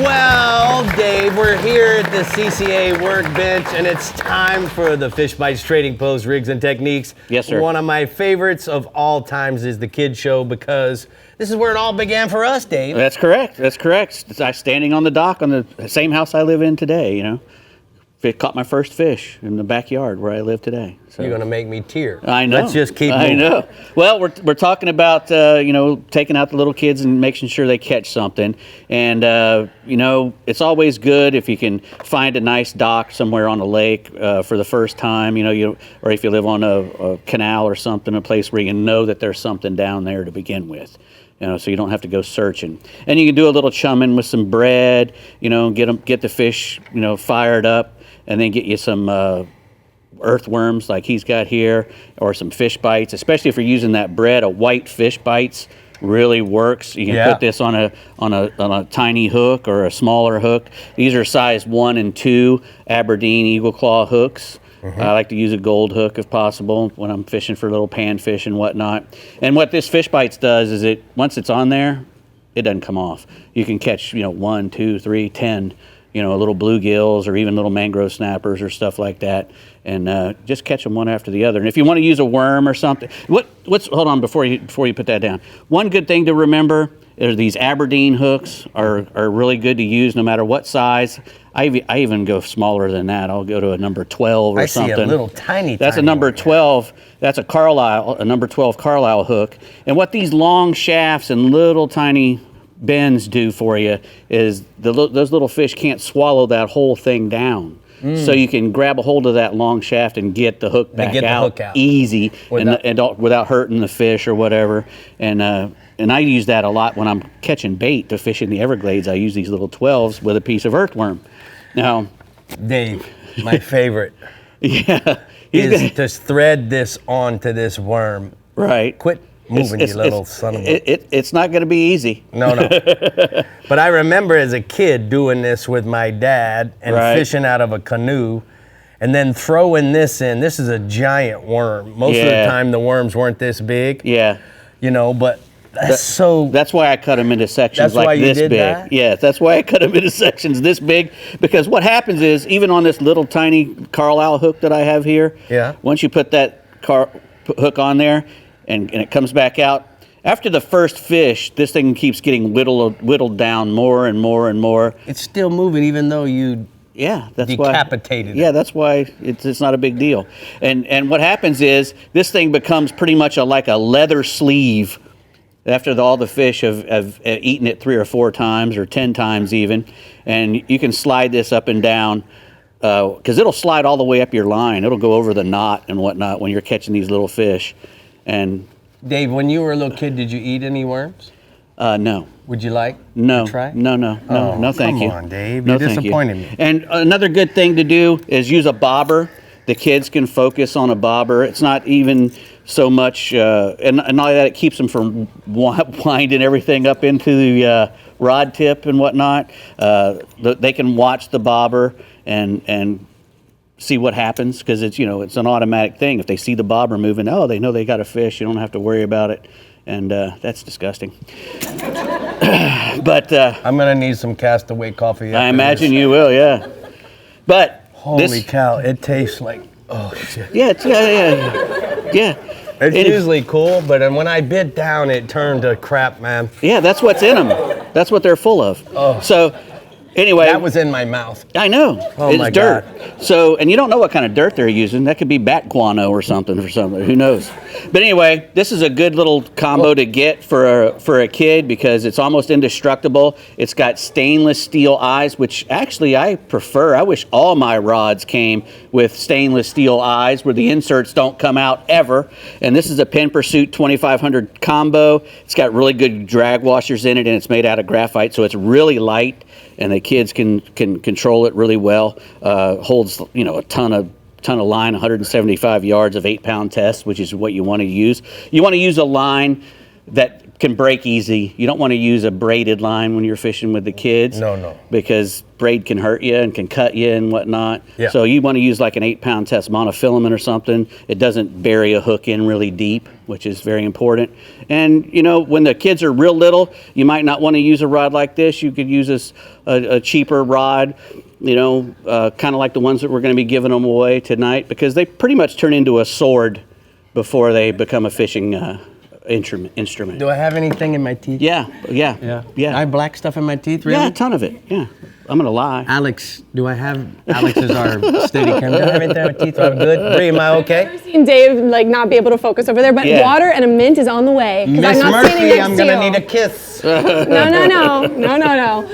Well, Dave, we're here at the CCA workbench, and it's time for the Fish Bites Trading Post Rigs and Techniques. Yes, sir. One of my favorites of all times is the Kid Show, because this is where it all began for us, Dave. That's correct. That's correct. I'm standing on the dock on the same house I live in today, you know. Caught my first fish in the backyard where I live today. So. You're going to make me tear. I know. Let's just keep moving. I know. Well, we're talking about, you know, taking out the little kids and making sure they catch something. And, you know, it's always good if you can find a nice dock somewhere on a lake for the first time, you know, or if you live on a canal or something, a place where you know that there's something down there to begin with. You know, so you don't have to go searching. And you can do a little chumming with some bread, you know, get the fish, you know, fired up, and then get you some earthworms like he's got here, or some fish bites, especially if you're using that bread. A white fish bites really works. You can put this on a tiny hook or a smaller hook. These are size 1 and 2 Aberdeen Eagle Claw hooks. I like to use a gold hook if possible when I'm fishing for little panfish and whatnot. And what this fish bites does is once it's on there, it doesn't come off. You can catch, you know, 1, 2, 3, 10, you know, little bluegills or even little mangrove snappers or stuff like that, and just catch them one after the other. And if you want to use a worm or something, hold on before you put that down. One good thing to remember is these Aberdeen hooks are really good to use no matter what size. I even go smaller than that. I'll go to a number 12 or something. I see a little tiny. That's a number 12. That's a number 12 Carlisle hook. And what these long shafts and little tiny bends do for you is those little fish can't swallow that whole thing down. So you can grab a hold of that long shaft and get the hook back out easy without hurting the fish or whatever. And I use that a lot when I'm catching bait to fish in the Everglades. I use these little 12s with a piece of earthworm. Now, Dave, my favorite is to thread this onto this worm. Right. Quit moving, you little son of a... It's not going to be easy. No. But I remember as a kid doing this with my dad and fishing out of a canoe and then throwing this in. This is a giant worm. Most of the time the worms weren't this big. Yeah. You know, but that's why I cut them into sections like this big. That? Yes, that's why I cut them into sections this big, because what happens is, even on this little tiny Carlisle hook that I have here, once you put that hook on there and it comes back out, after the first fish, this thing keeps getting whittled down more and more and more. It's still moving even though you that's decapitated why. Yeah, that's why it's not a big deal. And what happens is, this thing becomes pretty much like a leather sleeve after all the fish have eaten it 3 or 4 times or 10 times even. And you can slide this up and down, because it'll slide all the way up your line. It'll go over the knot and whatnot when you're catching these little fish. And Dave, when you were a little kid, did you eat any worms? No. Would you like to try? No, thank you. Come on, Dave. You disappointed me. And another good thing to do is use a bobber. The kids can focus on a bobber. It's not even so much, and not only that, it keeps them from winding everything up into the rod tip and whatnot. They can watch the bobber and see what happens, because it's an automatic thing. If they see the bobber moving, they know they got a fish. You don't have to worry about it. And that's disgusting. But I'm gonna need some Castaway coffee. I imagine you will, yeah. But holy cow, it tastes like shit. Yeah. It's usually cool, but when I bit down, it turned to crap, man. Yeah, that's what's in them. That's what they're full of. So anyway, that was in my mouth. I know. It's dirt. God. So, and you don't know what kind of dirt they're using. That could be bat guano or something for something. Who knows? But anyway, this is a good little combo to get for a kid, because it's almost indestructible. It's got stainless steel eyes, which actually I prefer. I wish all my rods came with stainless steel eyes where the inserts don't come out ever. And this is a Penn Pursuit 2500 combo. It's got really good drag washers in it, and it's made out of graphite, so it's really light, and the kids can control it really well. Holds a ton of line, 175 yards of 8-pound test, which is what you want to use. You want to use a line that can break easy. You don't want to use a braided line when you're fishing with the kids. No. Because braid can hurt you and can cut you and whatnot. Yeah. So you want to use like an 8-pound test monofilament or something. It doesn't bury a hook in really deep, which is very important. And you know, when the kids are real little, you might not want to use a rod like this. You could use a cheaper rod, you know, kind of like the ones that we're going to be giving them away tonight, because they pretty much turn into a sword before they become a fishing instrument. Do I have anything in my teeth? Yeah. I have black stuff in my teeth, really? Yeah, a ton of it. Yeah. I'm going to lie. Alex, Alex is our steady camera. Do I have anything in my teeth? I'm good. Bree, am I okay? I've seen Dave like not be able to focus over there, but water and a mint is on the way. Miss I'm not standing Murphy, next I'm to going to you. need a kiss. No.